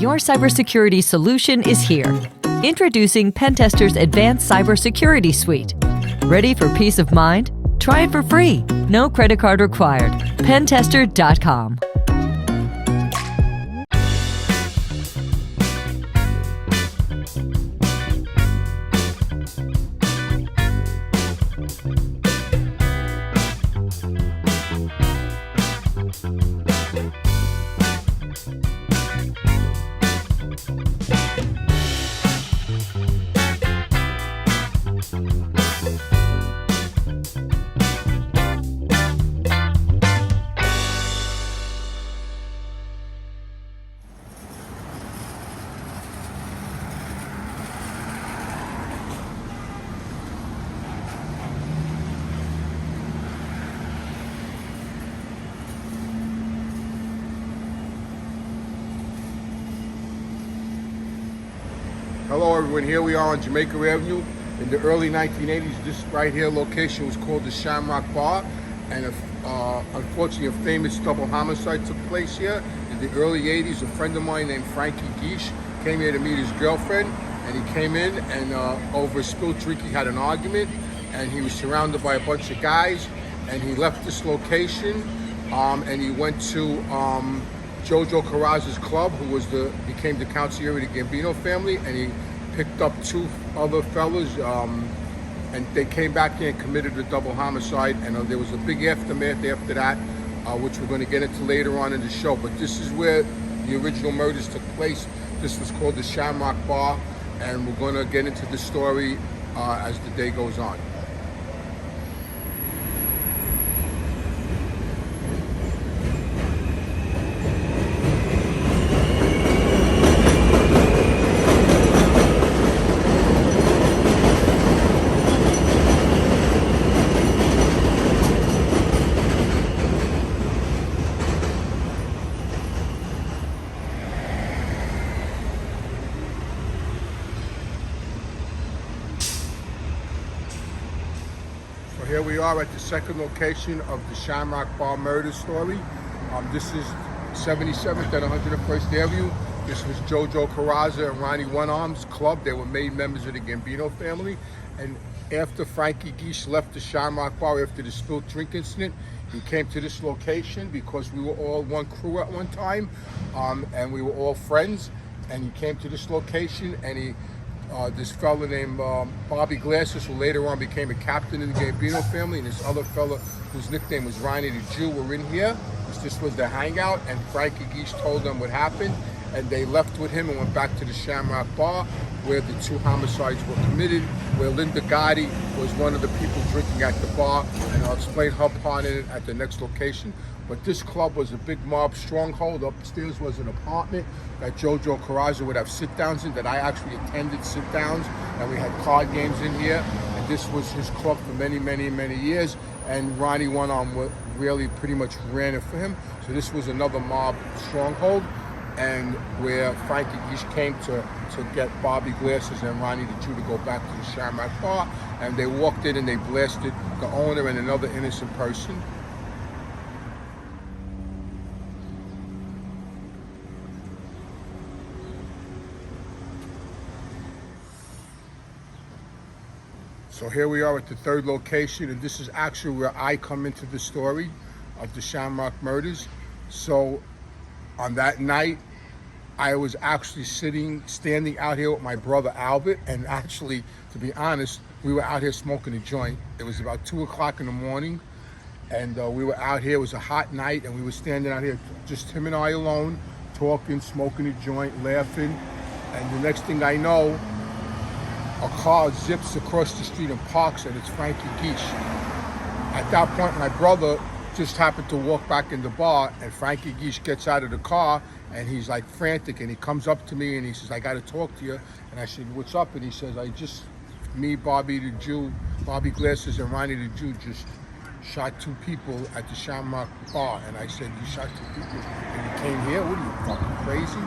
Your cybersecurity solution is here. Introducing Pentester's Advanced Cybersecurity Suite. Ready for peace of mind? Try it for free. No credit card required. Pentester.com. Hello everyone, here we are on Jamaica Avenue. In the early 1980s, this right here location was called the Shamrock Bar, and unfortunately a famous double homicide took place here. In the early 80s, a friend of mine named Frankie Guiche came here to meet his girlfriend, and he came in and over a spilled drink he had an argument, and he was surrounded by a bunch of guys, and he left this location and he went to Jojo Carraz's club, who became the consigliere of the Gambino family, and he picked up two other fellas, and they came back here and committed a double homicide, and there was a big aftermath after that, which we're going to get into later on in the show. But this is where the original murders took place. This was called the Shamrock Bar, and we're going to get into the story as the day goes on. Here we are at the second location of the Shamrock Bar murder story. This is 77th and 101st Avenue. This was Jojo Carrazza and Ronnie One Arm's club. They were made members of the Gambino family. And after Frankie Guiche left the Shamrock Bar after the spilled drink incident, he came to this location because we were all one crew at one time, and we were all friends. And he came to this location, and this fella named Bobby Glasses, who later on became a captain in the Gambino family, and this other fella whose nickname was Ronnie the Jew were in here. This was their hangout, and Frankie Guiche told them what happened, and they left with him and went back to the Shamrock Bar, where the two homicides were committed, where Linda Gotti was one of the people drinking at the bar, and I'll explain her part in it at the next location. But this club was a big mob stronghold. Upstairs was an apartment that Jojo Carrazza would have sit-downs in, that I actually attended sit-downs, and we had card games in here. And this was his club for many, many, many years. And Ronnie One Arm really pretty much ran it for him. So this was another mob stronghold, and where Frankie Guiche came to get Bobby Glasses and Ronnie the Jew to go back to the Shamrock Bar. And they walked in and they blasted the owner and another innocent person. So here we are at the third location, and this is actually where I come into the story of the Shamrock murders. So on that night, I was actually standing out here with my brother Albert, and actually, to be honest, we were out here smoking a joint. It was about 2 o'clock in the morning, and we were out here. It was a hot night, and we were standing out here, just him and I alone, talking, smoking a joint, laughing, and the next thing I know, a car zips across the street and parks, and it's Frankie Guiche. At that point, my brother just happened to walk back in the bar, and Frankie Guiche gets out of the car, and he's like frantic, and he comes up to me and he says, "I got to talk to you." And I said, "What's up?" And he says, me, Bobby the Jew, Bobby Glasses, and Ronnie the Jew just shot two people at the Shamrock Bar. And I said, "You shot two people and you came here? What are you, fucking crazy?"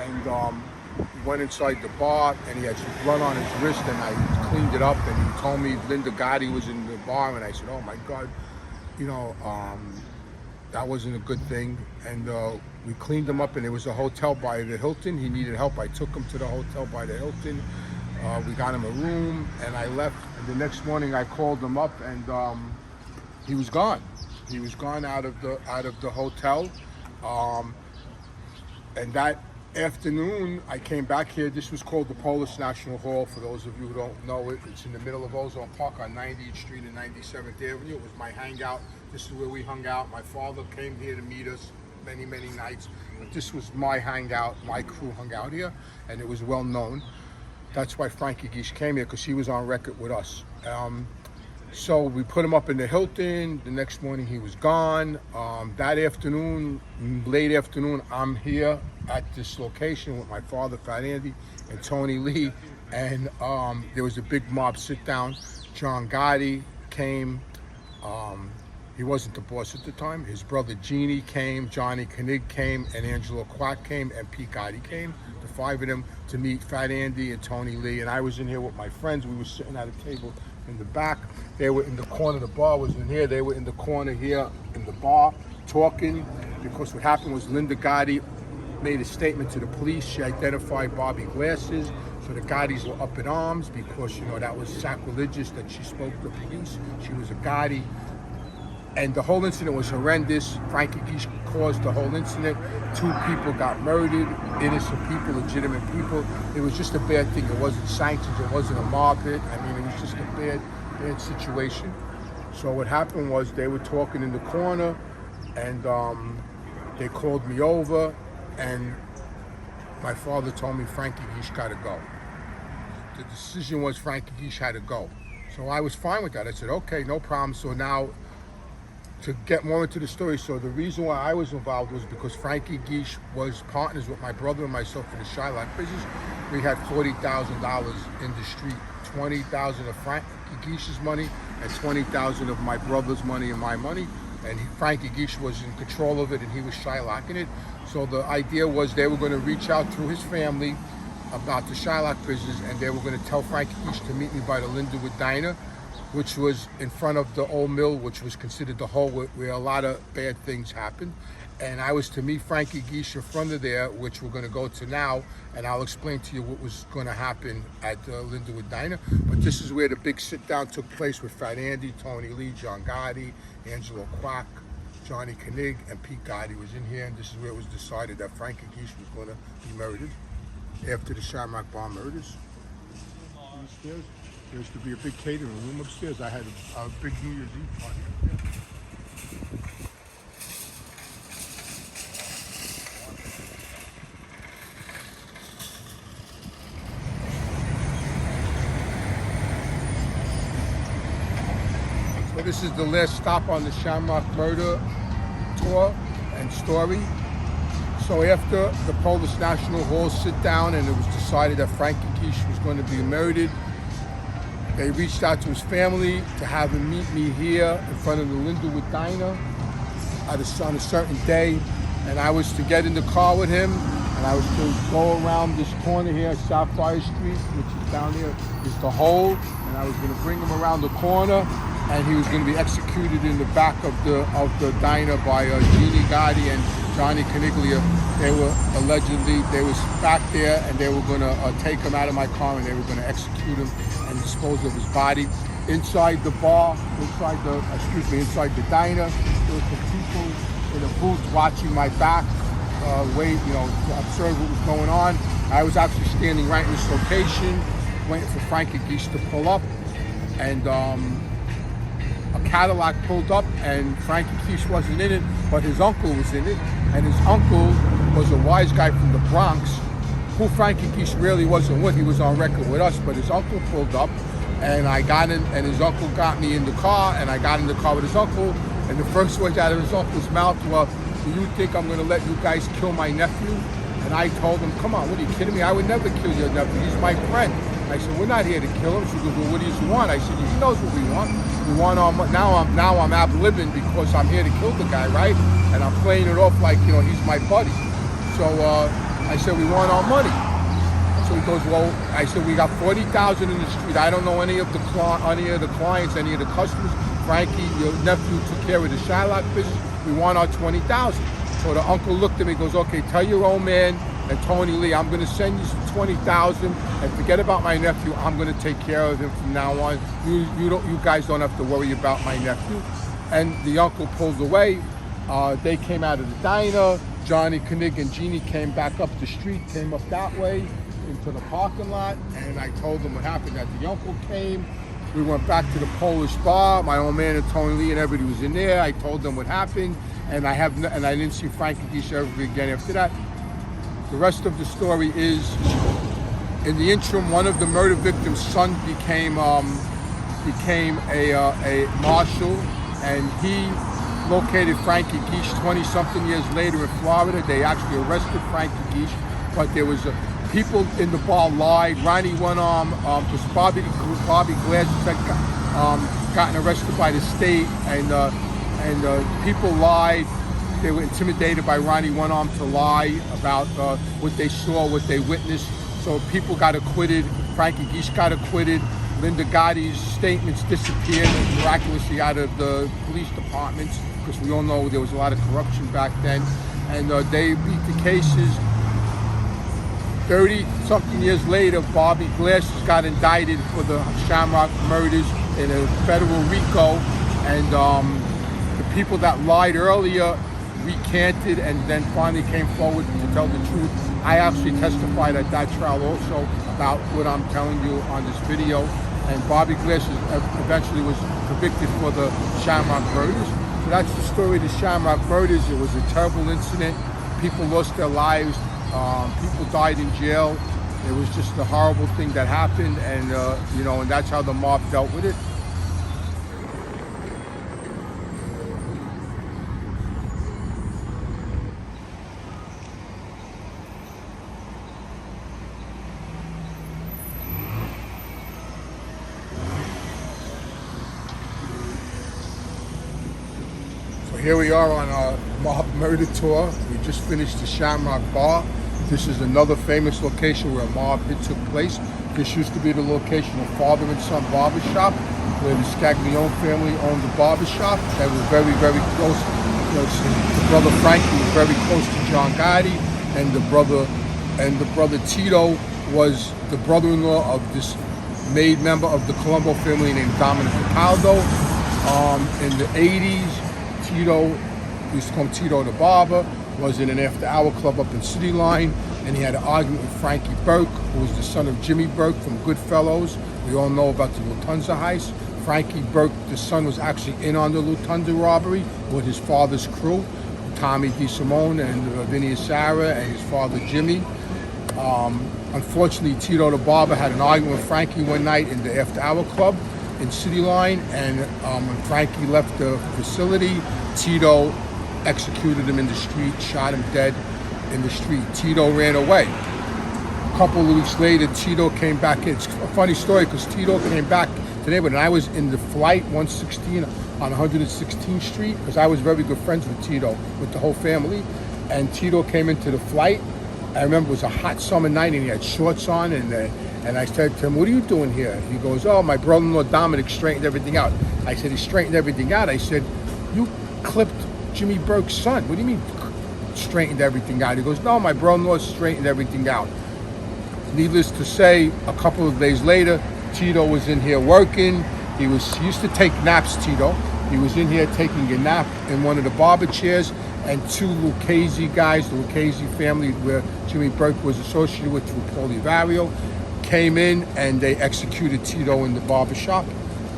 And he went inside the bar, and he had some blood on his wrist, and I cleaned it up, and he told me Linda Gotti was in the bar, and I said, "Oh my God, that wasn't a good thing." And We cleaned him up, and there was a hotel by the Hilton. He needed help. I took him to the hotel by the Hilton. We got him a room, and I left. And the next morning, I called him up, and he was gone. He was gone out of the hotel. And that afternoon, I came back here. This was called the Polish National Hall. For those of you who don't know it, it's in the middle of Ozone Park on 90th Street and 97th Avenue. It was my hangout. This is where we hung out. My father came here to meet us many, many nights. But this was my hangout. My crew hung out here, and it was well known. That's why Frankie Gish came here, because he was on record with us. So we put him up in the Hilton. The next morning he was gone. That afternoon, late afternoon, I'm here at this location with my father, Fat Andy, and Tony Lee. And there was a big mob sit down. John Gotti came. He wasn't the boss at the time. His brother Jeannie came, Johnny Koenig came, and Angelo Quack came, and Pete Gotti came. The five of them to meet Fat Andy and Tony Lee. And I was in here with my friends. We were sitting at a table in the back. They were in the corner. The bar was in here. They were in the corner here in the bar talking, because what happened was Linda Gotti made a statement to the police. She identified Bobby Glasses. So the Gottis were up in arms, because, you know, that was sacrilegious that she spoke to the police. She was a Gotti. And the whole incident was horrendous. Frankie Gish caused the whole incident. 2 people got murdered, innocent people, legitimate people. It was just a bad thing. It wasn't sanctions. It wasn't a mob hit. I mean, it was just a bad situation. So what happened was they were talking in the corner, and they called me over, and my father told me Frankie Gish got to go. The decision was Frankie Gish had to go. So I was fine with that. I said, okay, no problem. So now, to get more into the story, so the reason why I was involved was because Frankie Gish was partners with my brother and myself in the Shylock business. We had $40,000 in the street, $20,000 of Frankie Gish's money and $20,000 of my brother's money and my money. And Frankie Gish was in control of it, and he was Shylocking it. So the idea was they were going to reach out through his family about the Shylock business, and they were going to tell Frankie Gish to meet me by the Lindenwood Diner, which was in front of the old mill, which was considered the hole where a lot of bad things happened. And I was to meet Frankie Gish in front of there, which we're going to go to now, and I'll explain to you what was going to happen at Lindenwood Diner. But this is where the big sit-down took place with Fat Andy, Tony Lee, John Gotti, Angelo Quack, Johnny Koenig, and Pete Gotti was in here, and this is where it was decided that Frankie Gish was going to be murdered after the Shamrock bar murders. Upstairs, there used to be a big catering room upstairs. I had a big New Year's Eve party up there. So this is the last stop on the Shamrock murder tour and story. So after the Polish National Hall sit down and it was decided that Frankie Gish was going to be murdered, they reached out to his family to have him meet me here in front of the Lindenwood Diner on a certain day. And I was to get in the car with him, and I was to go around this corner here, Sapphire Street, which is down here, is the hole. And I was going to bring him around the corner, and he was going to be executed in the back of the diner by Jeannie Gotti and Johnny Coniglia. They was back there, and they were going to take him out of my car, and they were going to execute him and dispose of his body. Inside the bar, inside the diner, there were some people in a booth watching my back, to observe what was going on. I was actually standing right in this location, waiting for Frankie Gish to pull up, and a Cadillac pulled up, and Frankie Gish wasn't in it, but his uncle was in it, and his uncle was a wise guy from the Bronx, who Frankie Gish really wasn't with. He was on record with us, but his uncle pulled up, and I got in, and his uncle got me in the car, and I got in the car with his uncle, and the first words out of his uncle's mouth were, "Do you think I'm going to let you guys kill my nephew?" And I told him, "Come on, what are you kidding me? I would never kill your nephew. He's my friend." I said, "We're not here to kill him." She goes, "Well, what do you want?" I said, "He knows what we want. We want our money. Now I'm ad-libbing because I'm here to kill the guy, right? And I'm playing it off like, he's my buddy." So I said, "We want our money." So he goes, "Well," I said, "We got 40,000 in the street. I don't know any of the clients, any of the customers. Frankie, your nephew, took care of the Shylock business. We want our 20,000. So the uncle looked at me and goes, okay, tell your old man and Tony Lee, I'm going to send you $20,000 and forget about my nephew. I'm going to take care of him from now on. You guys don't have to worry about my nephew. And the uncle pulled away. They came out of the diner. Johnny, Knig, and Jeannie came back up the street, came up that way into the parking lot, and I told them what happened, that the uncle came. We went back to the Polish bar. My old man and Tony Lee and everybody was in there. I told them what happened, and I didn't see Frankie Geisha ever again after that. The rest of the story is, in the interim, one of the murder victims' son became a marshal, and he located Frankie Geisha 20-something years later in Florida. They actually arrested Frankie Geisha, but there was people in the bar lied. Ronnie went on, because Bobby Glass had gotten arrested by the state, and people lied. They were intimidated by Ronnie One Arm to lie about what they saw, what they witnessed. So people got acquitted. Frankie Geisha got acquitted. Linda Gotti's statements disappeared miraculously out of the police departments, because we all know there was a lot of corruption back then. And they beat the cases. 30-something years later, Bobby Glass got indicted for the Shamrock murders in a federal RICO. And the people that lied earlier recanted and then finally came forward to tell the truth. I actually testified at that trial also about what I'm telling you on this video. And Bobby Glass eventually was convicted for the Shamrock murders. So that's the story of the Shamrock murders. It was a terrible incident. People lost their lives. People died in jail. It was just a horrible thing that happened, and and that's how the mob dealt with it. Here we are on our mob murder tour. We just finished the Shamrock Bar. This is another famous location where a mob hit took place. This used to be the location of Father and Son Barbershop, where the Scaglione family owned the barbershop. That was very, very close. The brother Frankie was very close to John Gotti, and the brother Tito was the brother-in-law of this made member of the Colombo family named Dominic Cataldo. In the 80s, Tito, we used to call him Tito the Barber, was in an after-hour club up in City Line, and he had an argument with Frankie Burke, who was the son of Jimmy Burke from Goodfellas. We all know about the Lufthansa heist. Frankie Burke, the son, was actually in on the Lufthansa robbery with his father's crew, Tommy DeSimone and Vinny Sarah and his father Jimmy. Unfortunately, Tito the Barber had an argument with Frankie one night in the after-hour club in City Line, and when Frankie left the facility, Tito executed him in the street, shot him dead in the street. Tito ran away. A couple of weeks later, Tito came back. It's a funny story because Tito came back to the neighborhood, and I was in the flight 116 on 116th Street, because I was very good friends with Tito, with the whole family, and Tito came into the flight. I remember it was a hot summer night, and he had shorts on, and I said to him, "What are you doing here?" He goes, "Oh, my brother-in-law Dominic straightened everything out." I said, "He straightened everything out?" I said, "You clipped Jimmy Burke's son. What do you mean straightened everything out?" He goes, "No, my brother-in-law straightened everything out." Needless to say, a couple of days later, Tito was in here working. He used to take naps, Tito. He was in here taking a nap in one of the barber chairs, and two Lucchese guys, the Lucchese family where Jimmy Burke was associated with through Paulie Vario, came in and they executed Tito in the barbershop,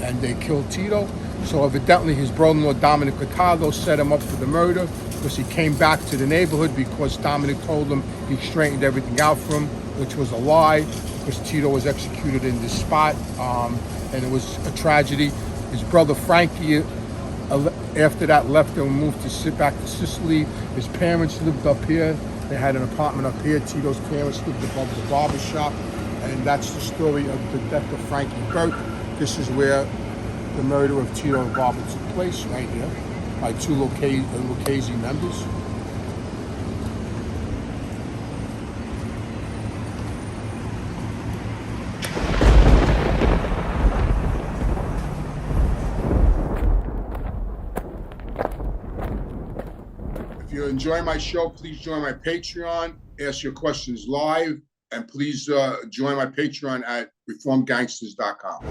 and they killed Tito. So evidently his brother-in-law Dominic Cataldo set him up for the murder, because he came back to the neighborhood because Dominic told him he straightened everything out for him, which was a lie, because Tito was executed in this spot, and it was a tragedy. His brother Frankie, after that, left and moved back to Sicily. His parents lived up here. They had an apartment up here. Tito's parents lived above the barber shop. And that's the story of the death of Frankie Burke. This is where the murder of Tito the Barber took place, right here, by two Lucchese members. If you're enjoying my show, please join my Patreon. Ask your questions live. And please join my Patreon at reformedgangsters.com.